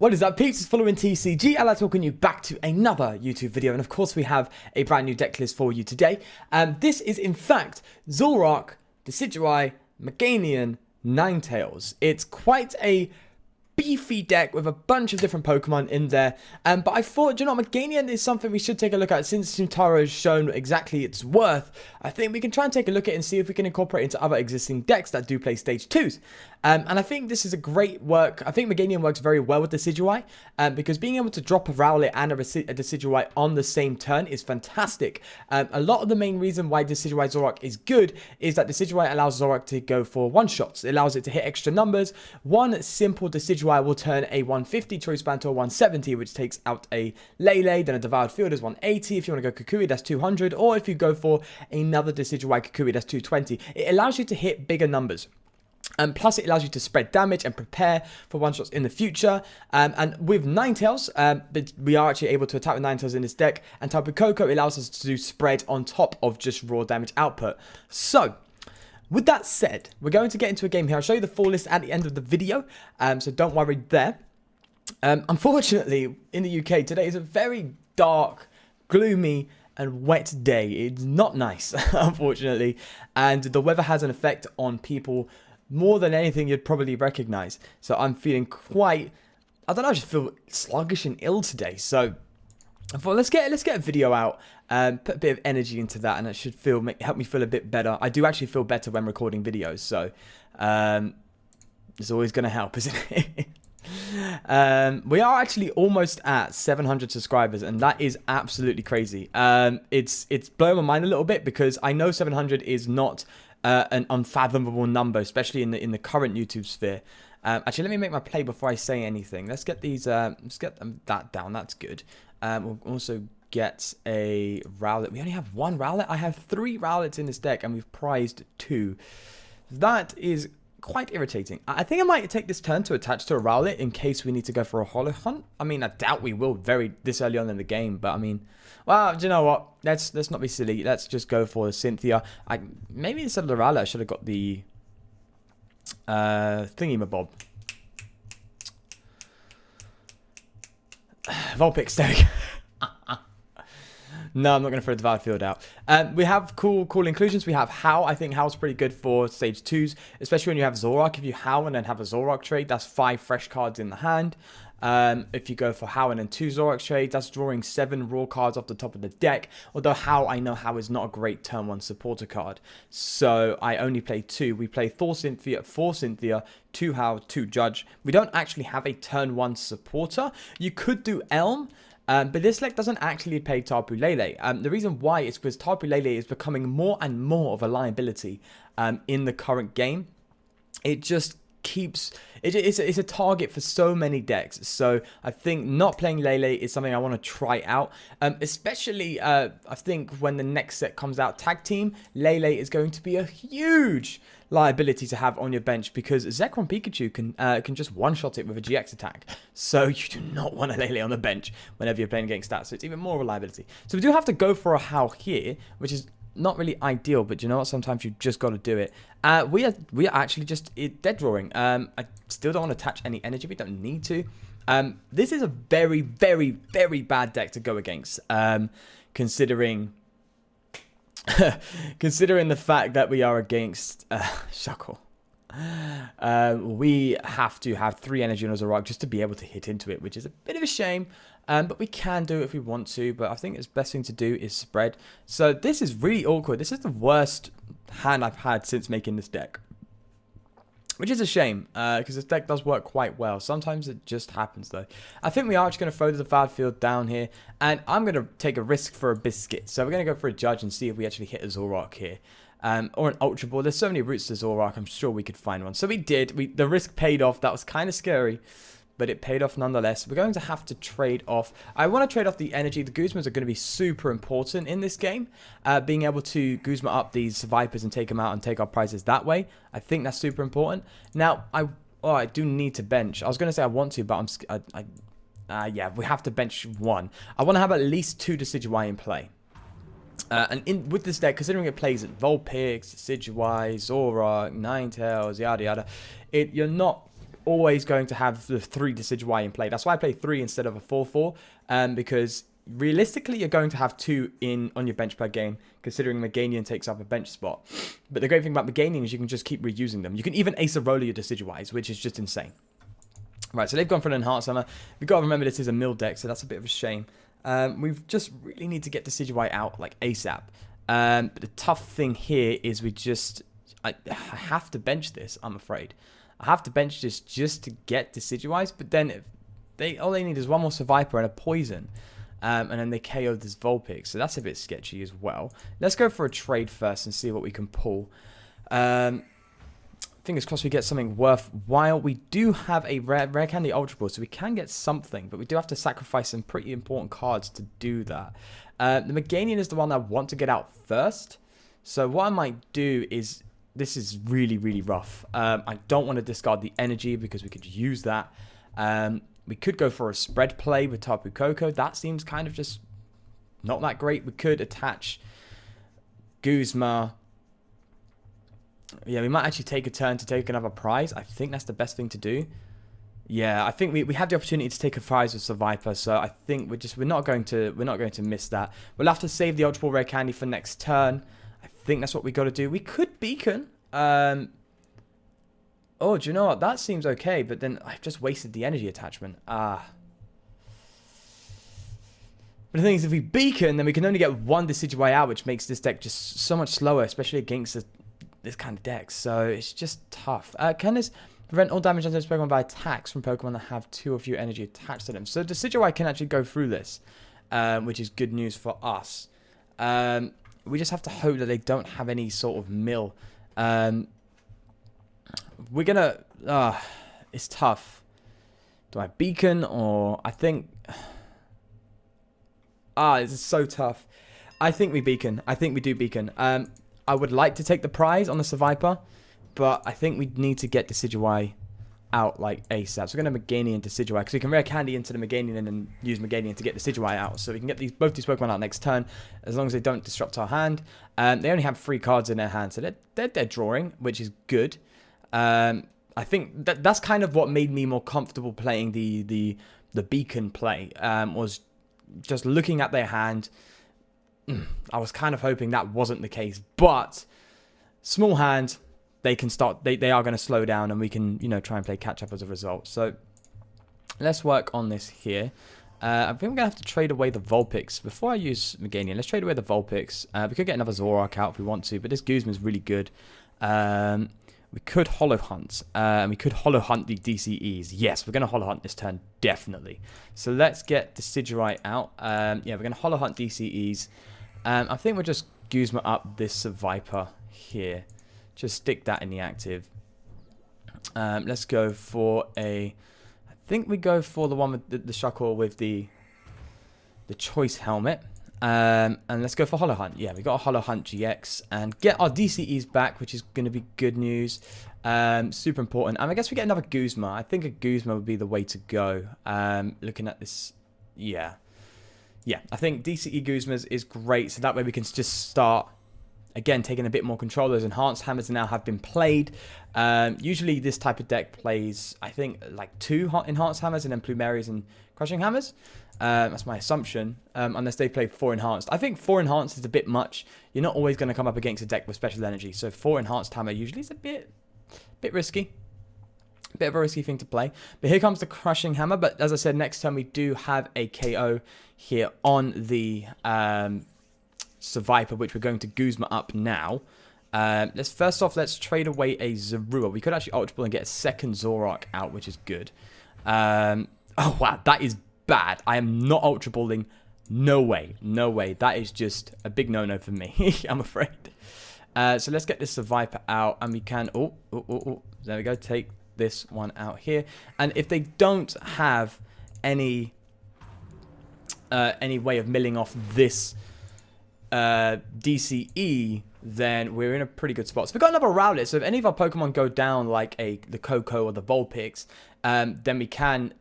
What is up, peeps? It's following TCG, and I'm welcoming you back to another YouTube video. And of course, we have a brand new deck list for you today. This is, in fact, Zoroark, Decidueye, Meganium, Ninetales. It's quite a beefy deck with a bunch of different Pokemon in there. But I thought, you know, Meganium is something we should take a look at since Suntaro has shown exactly its worth. I think we can try and take a look at it and see if we can incorporate it into other existing decks that do play stage 2s. And I think this is a great work. I think Meganium works very well with Decidueye, because being able to drop a Rowlet and a Decidueye on the same turn is fantastic. A lot of the main reason why Decidueye Zoroark is good is that Decidueye allows Zoroark to go for one-shots. It allows it to hit extra numbers. One simple Decidueye will turn a 150 Choice Band to a 170, which takes out a Lele, then a Devoured Field is 180. If you want to go Kukui, that's 200. Or if you go for another Decidueye Kukui, that's 220. It allows you to hit bigger numbers. Plus, it allows you to spread damage and prepare for one-shots in the future. And with Ninetales, we are actually able to attack with Ninetales in this deck. And Tapu Koko allows us to do spread on top of just raw damage output. So, with that said, we're going to get into a game here. I'll show you the full list at the end of the video, so don't worry there. Unfortunately, in the UK, today is a very dark, gloomy, and wet day. It's not nice, unfortunately. And the weather has an effect on people more than anything you'd probably recognize. So I'm feeling quite, I don't know, I just feel sluggish and ill today. So I thought, let's get a video out and put a bit of energy into that, and it should help me feel a bit better. I do actually feel better when recording videos, so it's always going to help, isn't it? We are actually almost at 700 subscribers, and that is absolutely crazy. It's blowing my mind a little bit, because I know 700 is not an unfathomable number, especially in the current YouTube sphere. Actually, let me make my play before I say anything. Let's get these. Let's get that down. That's good. We'll also get a Rowlet. We only have one Rowlet. I have 3 Rowlets in this deck, and we've prized 2. That is quite irritating. I think I might take this turn to attach to a Rowlet in case we need to go for a Holo Hunt. I mean, I doubt we will this early on in the game, but I mean, well, do you know what? Let's not be silly. Let's just go for the Cynthia. Maybe instead of the Rowlet, I should have got the Thingy-mabob. Vulpix, there we go. No, I'm not going to throw the Devoured Field out. We have cool inclusions. We have Howl. I think Howl's pretty good for stage 2s, especially when you have Zoroark. If you Howl and then have a Zoroark trade, that's 5 fresh cards in the hand. If you go for Howl and then 2 Zoroark trades, that's drawing 7 raw cards off the top of the deck. Although Howl, I know Howl is not a great turn 1 supporter card. So I only play 2. We play Thor Cynthia, 4 Cynthia, 2 Howl, 2 Judge. We don't actually have a turn 1 supporter. You could do Elm. But this deck doesn't actually play Tapu Lele. The reason why is because Tapu Lele is becoming more and more of a liability in the current game. It just keeps... It's a target for so many decks. So I think not playing Lele is something I want to try out. Especially, I think when the next set comes out, Tag Team, Lele is going to be a huge liability to have on your bench, because Zekrom Pikachu can just one-shot it with a GX attack. So you do not want a Lele on the bench whenever you're playing against that. So it's even more of a liability. So we do have to go for a Howl here, which is not really ideal, but you know what? Sometimes you just got to do it. We are actually just dead drawing. I still don't want to attach any energy. We don't need to. This is a very, very, very bad deck to go against, considering the fact that we are against Shuckle. We have to have 3 energy on Zoroark just to be able to hit into it, which is a bit of a shame. But we can do it if we want to. But I think the best thing to do is spread. So this is really awkward. This is the worst hand I've had since making this deck, which is a shame, because this deck does work quite well. Sometimes it just happens, though. I think we are just going to throw the Devoured Field down here, and I'm going to take a risk for a Biscuit. So we're going to go for a Judge and see if we actually hit a Zoroark here. Or an Ultra Ball. There's so many routes to Zoroark, I'm sure we could find one. So we did. The risk paid off. That was kind of scary, but it paid off nonetheless. We're going to have to trade off. I want to trade off the energy. The Guzmas are going to be super important in this game. Being able to Guzma up these Vipers and take them out and take our prizes that way. I think that's super important. Now, I do need to bench. I was going to say I want to, but yeah, we have to bench 1. I want to have at least 2 Decidueye in play. And with this deck, considering it plays Vulpix, Decidueye, Zoroark, Ninetales, yada yada, you're not always going to have the 3 Decidueye in play. That's why I play 3 instead of a 4-4, because realistically, you're going to have 2 on your bench per game, considering Meganium takes up a bench spot. But the great thing about Meganium is you can just keep reusing them. You can even Ace of Roller your Decidueyes, which is just insane. Right, so they've gone for an Enhanced Hammer. We've got to remember this is a mill deck, so that's a bit of a shame. We just really need to get Decidueye out, like, ASAP. But the tough thing here is I have to bench this, I'm afraid. I have to bench this just to get Decidueyes, but then all they need is one more Survivor and a Poison. And then they KO this Vulpix, so that's a bit sketchy as well. Let's go for a trade first and see what we can pull. Fingers crossed we get something worthwhile. We do have a rare candy Ultra Ball, so we can get something, but we do have to sacrifice some pretty important cards to do that. The Meganium is the one I want to get out first. So what I might do is, this is really, really rough. I don't want to discard the energy because we could use that. We could go for a spread play with Tapu Koko. That seems kind of just not that great. We could attach Guzma. Yeah, we might actually take a turn to take another prize. I think that's the best thing to do. Yeah, I think we have the opportunity to take a prize with Survivor, so I think we're not going to miss that. We'll have to save the Ultra Ball Rare Candy for next turn. I think that's what we got to do. We could Beacon. Oh, do you know what? That seems okay, but then I've just wasted the energy attachment. But the thing is, if we Beacon, then we can only get 1 Decidueye out, which makes this deck just so much slower, especially against this kind of deck. So it's just tough. Can this prevent all damage on this Pokemon by attacks from Pokemon that have 2 or fewer energy attached to them? So Decidueye can actually go through this, which is good news for us. We just have to hope that they don't have any sort of mill. We're gonna... it's tough. Do I Beacon or... I think... this is so tough. I think we Beacon. I think we do Beacon. I would like to take the prize on the Survivor, but I think we need to get Decidueye out like ASAP. So we're going to Meganium Decidueye, because we can rare candy into the Meganium and then use Meganium to get Decidueye out. So we can get both these Pokemon out next turn, as long as they don't disrupt our hand. They only have 3 cards in their hand, so they're drawing, which is good. I think that's kind of what made me more comfortable playing the Beacon play, was just looking at their hand. I was kind of hoping that wasn't the case, but small hand, they can start. They are going to slow down, and we can try and play catch up as a result. So let's work on this here. I think we're going to have to trade away the Vulpix before I use Meganium. Let's trade away the Vulpix. We could get another Zoroark out if we want to, but this Guzma is really good. We could Hollow Hunt, and we could Hollow Hunt the DCEs. Yes, we're going to Hollow Hunt this turn, definitely. So let's get Decidueye out. Yeah, we're going to Hollow Hunt DCEs. I think we'll just Guzma up this Viper here. Just stick that in the active. Let's go for I think we go for the one with the Shuckle with the Choice Helmet. And let's go for Hollow Hunt. Yeah, we got a Hollow Hunt GX and get our DCEs back, which is going to be good news. Super important. And I guess we get another Guzma. I think a Guzma would be the way to go. Looking at this, yeah, I think DCE Guzmas is great. So that way we can just start again taking a bit more control. Those Enhanced Hammers now have been played. Usually this type of deck plays, I think, like 2 Enhanced Hammers and then Plumerias and Crushing Hammers. That's my assumption, unless they play 4 Enhanced. I think 4 Enhanced is a bit much. You're not always going to come up against a deck with Special Energy, so 4 Enhanced Hammer usually is a bit risky. A bit of a risky thing to play. But here comes the Crushing Hammer, but as I said, next turn we do have a KO here on the Survivor, which we're going to Guzma up now. Let's trade away a Zoroark. We could actually Ultra Ball and get a second Zoroark out, which is good. Oh, wow, that is bad. I am not Ultra Balling. No way. No way. That is just a big no-no for me, I'm afraid. So let's get this Survivor out, and we can... Oh, there we go. Take this one out here. And if they don't have any way of milling off this DCE, then we're in a pretty good spot. So we've got another Rowlet. So if any of our Pokemon go down like the Koko or the Vulpix, then we can...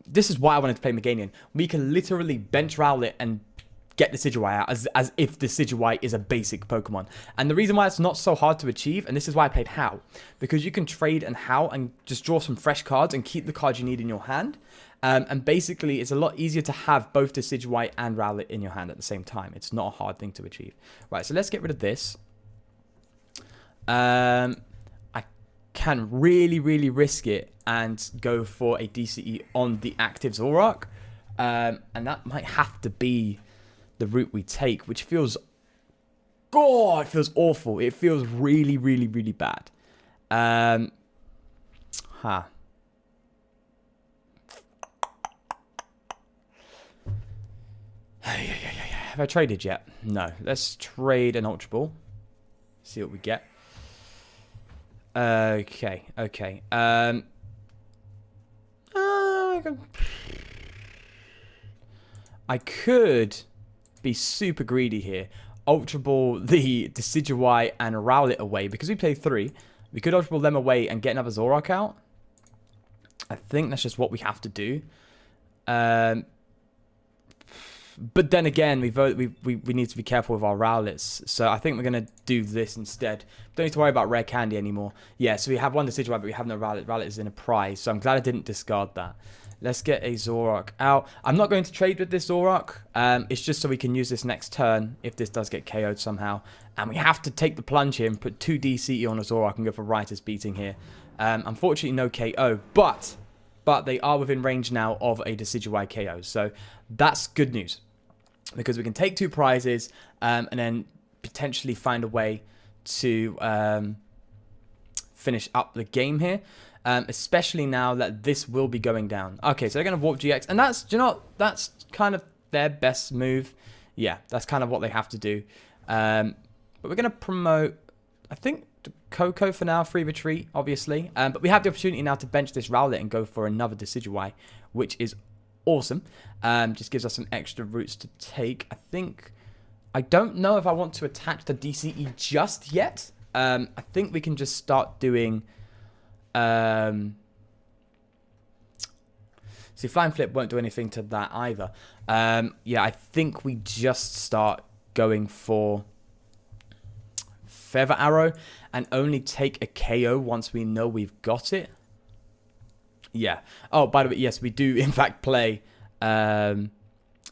This is why I wanted to play Meganium. We can literally bench Rowlet and get Decidueye out as if Decidueye is a basic Pokemon. And the reason why it's not so hard to achieve, and this is why I played How, because you can trade and How and just draw some fresh cards and keep the cards you need in your hand. And basically, it's a lot easier to have both Decidueye and Rowlet in your hand at the same time. It's not a hard thing to achieve. Right, so let's get rid of this. I can really, really risk it and go for a DCE on the active Zoroark. And that might have to be the route we take, which feels... God, it feels awful. It feels really, really, really bad. Have I traded yet? No. Let's trade an Ultra Ball. See what we get. Okay. I could be super greedy here. Ultra Ball the Decidueye and Rowlet away. Because we play 3, we could Ultra Ball them away and get another Zoroark out. I think that's just what we have to do. But then again, we need to be careful with our Rowlets. So I think we're going to do this instead. Don't need to worry about rare candy anymore. Yeah, so we have one Decidueye, but we have no Rowlet. Rowlet is in a prize. So I'm glad I didn't discard that. Let's get a Zoroark out. I'm not going to trade with this Zoroark. It's just so we can use this next turn if this does get KO'd somehow. And we have to take the plunge here and put 2 DCE on a Zoroark and go for Riotous Beating here. Unfortunately, no KO. But they are within range now of a Decidueye KO. So that's good news. Because we can take 2 prizes and then potentially find a way to finish up the game here. Especially now that this will be going down. Okay, so they're going to Warp GX. And that's, do you know, that's kind of their best move. Yeah, that's kind of what they have to do. But we're going to promote, I think, Coco for now, Free Retreat, obviously. But we have the opportunity now to bench this Rowlet and go for another Decidueye, which is awesome. Just gives us some extra routes to take. I don't know if I want to attach the DCE just yet. I think we can just start doing... see, Flying Flip won't do anything to that either. Yeah, I think we just start going for Feather Arrow and only take a KO once we know we've got it. Yeah. Oh, by the way, yes, we do in fact play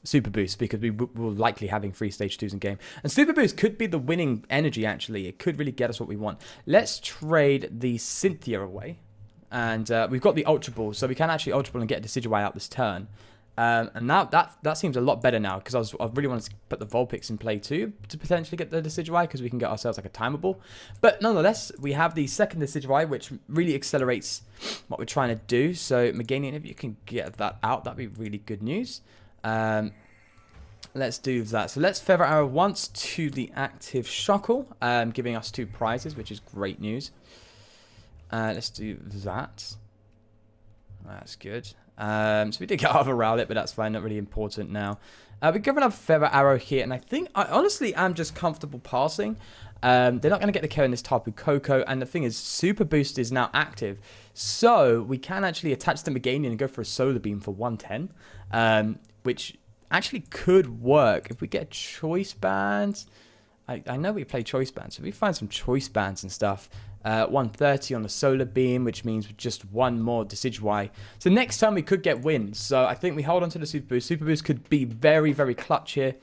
Super Boost because we will likely having 3 stage 2s in game. And Super Boost could be the winning energy, actually. It could really get us what we want. Let's trade the Cynthia away. And we've got the Ultra Ball, so we can actually Ultra Ball and get a Decidueye out this turn. And now that seems a lot better now because I really wanted to put the Vulpix in play too to potentially get the Decidueye because we can get ourselves like a Timeable. But nonetheless, we have the second Decidueye, which really accelerates what we're trying to do. So Meganium, if you can get that out, that'd be really good news. Let's do that. So let's Feather Arrow once to the active Shuckle, giving us 2 prizes, which is great news. Let's do that. That's good. So we did get out of a Rowlet, but that's fine. Not really important now. We're giving up Feather Arrow here, and I think I honestly am just comfortable passing. They're not going to get the KO in this Tapu Koko, and the thing is, Super Boost is now active, so we can actually attach the Meganium and go for a Solar Beam for 110, which actually could work if we get Choice Bands. I know we play Choice Bands, so if we find some Choice Bands and stuff. 130 on the Solar Beam, which means just 1 more Decidueye. So next time we could get wins. So I think we hold on to the Super Boost. Super Boost could be very, very clutch here.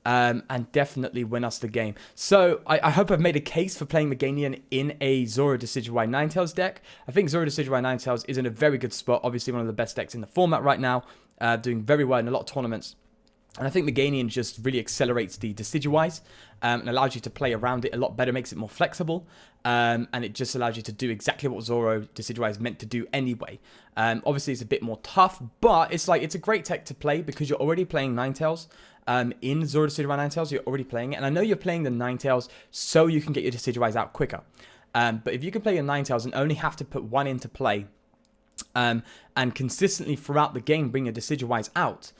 And definitely win us the game. So I hope I've made a case for playing Meganium in a Zoro Decidueye Ninetales deck. I think Zoro Decidueye Ninetales is in a very good spot. Obviously one of the best decks in the format right now. Doing very well in a lot of tournaments. And I think Meganium just really accelerates the Decidueyes and allows you to play around it a lot better, makes it more flexible, and it just allows you to do exactly what Zoro Decidueye is meant to do anyway. Obviously, it's a bit more tough, but it's a great tech to play because you're already playing Ninetales. In Zoro Decidueye Ninetales, you're already playing it, and I know you're playing the Ninetales so you can get your Decidueyes out quicker. But if you can play your Ninetales and only have to put 1 into play, and consistently throughout the game bring your Decidueyes out,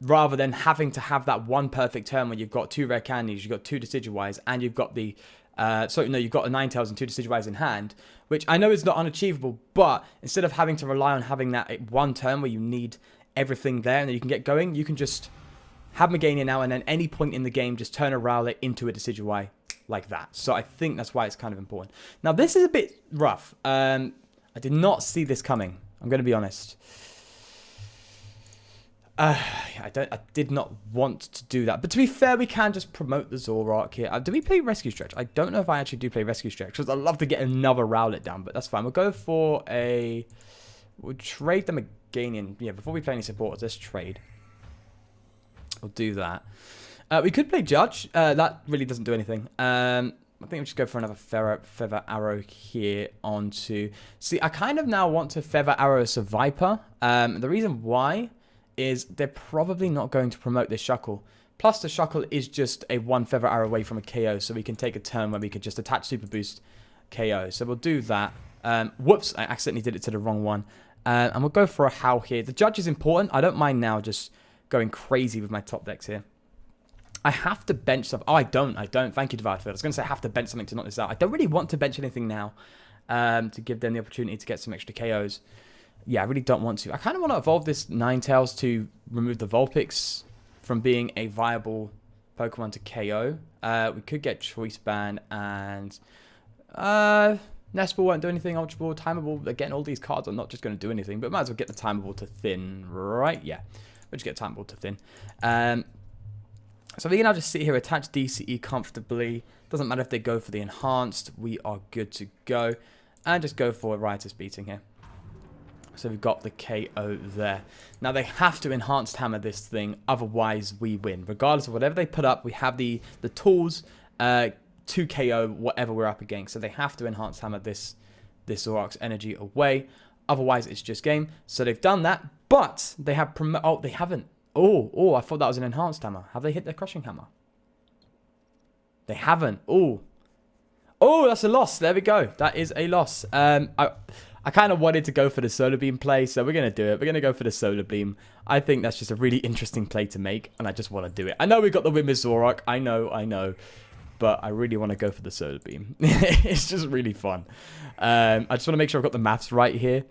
rather than having to have that 1 perfect turn where you've got 2 rare candies, you've got 2 Decidueyes, and you've got the you've got a Ninetales and 2 Decidueyes in hand, which I know is not unachievable, but instead of having to rely on having that 1 turn where you need everything there and then you can get going, you can just have Meganium now, and then any point in the game, just turn a Rowlet into a Decidueye like that. So I think that's why it's kind of important. Now, this is a bit rough. I did not see this coming. I'm going to be honest. I did not want to do that. But to be fair, we can just promote the Zoroark here. Do we play Rescue Stretch? I don't know if I actually do play Rescue Stretch, because I'd love to get another Rowlet down, but that's fine. We'll go for a... We'll trade the Meganium. Yeah, before we play any supporters, let's trade. We'll do that. We could play Judge. That really doesn't do anything. I think we'll just go for another Feather Arrow here onto... See, I kind of now want to Feather Arrow as a Viper. The reason why is they're probably not going to promote this Shuckle. Plus, the Shuckle is just a 1 Feather Arrow away from a KO, so we can take a turn where we could just attach Super Boost KO. So we'll do that. Whoops, I accidentally did it to the wrong one. And we'll go for a Howl here. The Judge is important. I don't mind now just going crazy with my top decks here. I have to bench stuff. Oh, I don't. Thank you, Divided Field. I was going to say I have to bench something to knock this out. I don't really want to bench anything now to give them the opportunity to get some extra KOs. Yeah, I really don't want to. I kind of want to evolve this Ninetales to remove the Vulpix from being a viable Pokemon to KO. We could get Choice Band and Nest Ball won't do anything. Ultra Ball, Timeable. Again, all these cards are not just going to do anything, but might as well get the Timeable to Thin, right? Yeah, we'll just get Timeable to Thin. So we can now just sit here, attach DCE comfortably. Doesn't matter if they go for the Enhanced. We are good to go. And just go for a Riotous Beating here. So we've got the KO there. Now they have to Enhanced Hammer this thing, otherwise we win. Regardless of whatever they put up, we have the tools to KO whatever we're up against. So they have to Enhanced Hammer this Zoroark's energy away. Otherwise it's just game. So they've done that, but they have oh, they haven't. Oh, I thought that was an Enhanced Hammer. Have they hit their Crushing Hammer? They haven't. Oh, that's a loss. There we go. That is a loss. I kind of wanted to go for the Solar Beam play, so we're going to do it. We're going to go for the Solar Beam. I think that's just a really interesting play to make, and I just want to do it. I know we got the win with Zoroark. I know. But I really want to go for the Solar Beam. It's just really fun. I just want to make sure I've got the maths right here.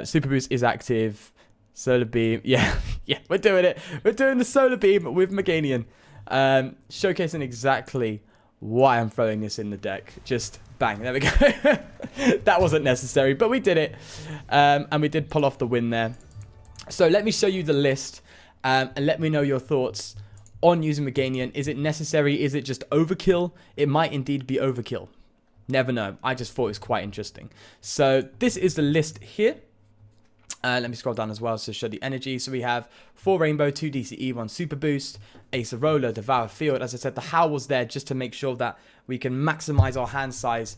Super Boost is active. Solar Beam. Yeah, we're doing it. We're doing the Solar Beam with Meganium. Showcasing exactly why I'm throwing this in the deck. Just bang. There we go. That wasn't necessary, but we did it. And we did pull off the win there. So let me show you the list. And let me know your thoughts on using Meganium. Is it necessary? Is it just overkill? It might indeed be overkill. Never know. I just thought it was quite interesting. So this is the list here. Let me scroll down as well to show the energy. So we have 4 Rainbow, 2 DCE, 1 Super Boost, a Sorola, Devour Field. As I said, the Howl was there just to make sure that we can maximize our hand size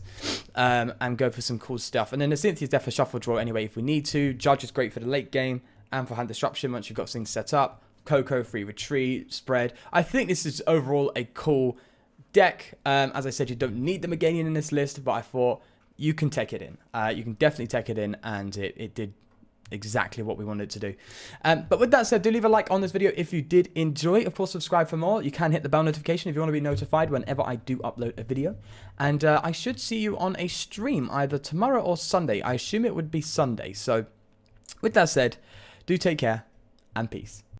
and go for some cool stuff. And then the Cynthia's there for Shuffle Draw anyway if we need to. Judge is great for the late game and for hand disruption once you've got things set up. Coco, Free Retreat, Spread. I think this is overall a cool deck. As I said, you don't need the Meganium in this list, but I thought you can take it in. You can definitely take it in, and it did exactly what we wanted to do. But with that said, do leave a like on this video if you did enjoy. Of course, subscribe for more. You can hit the bell notification if you want to be notified whenever I do upload a video. And I should see you on a stream either tomorrow or Sunday. I assume it would be Sunday. So with that said, do take care and peace.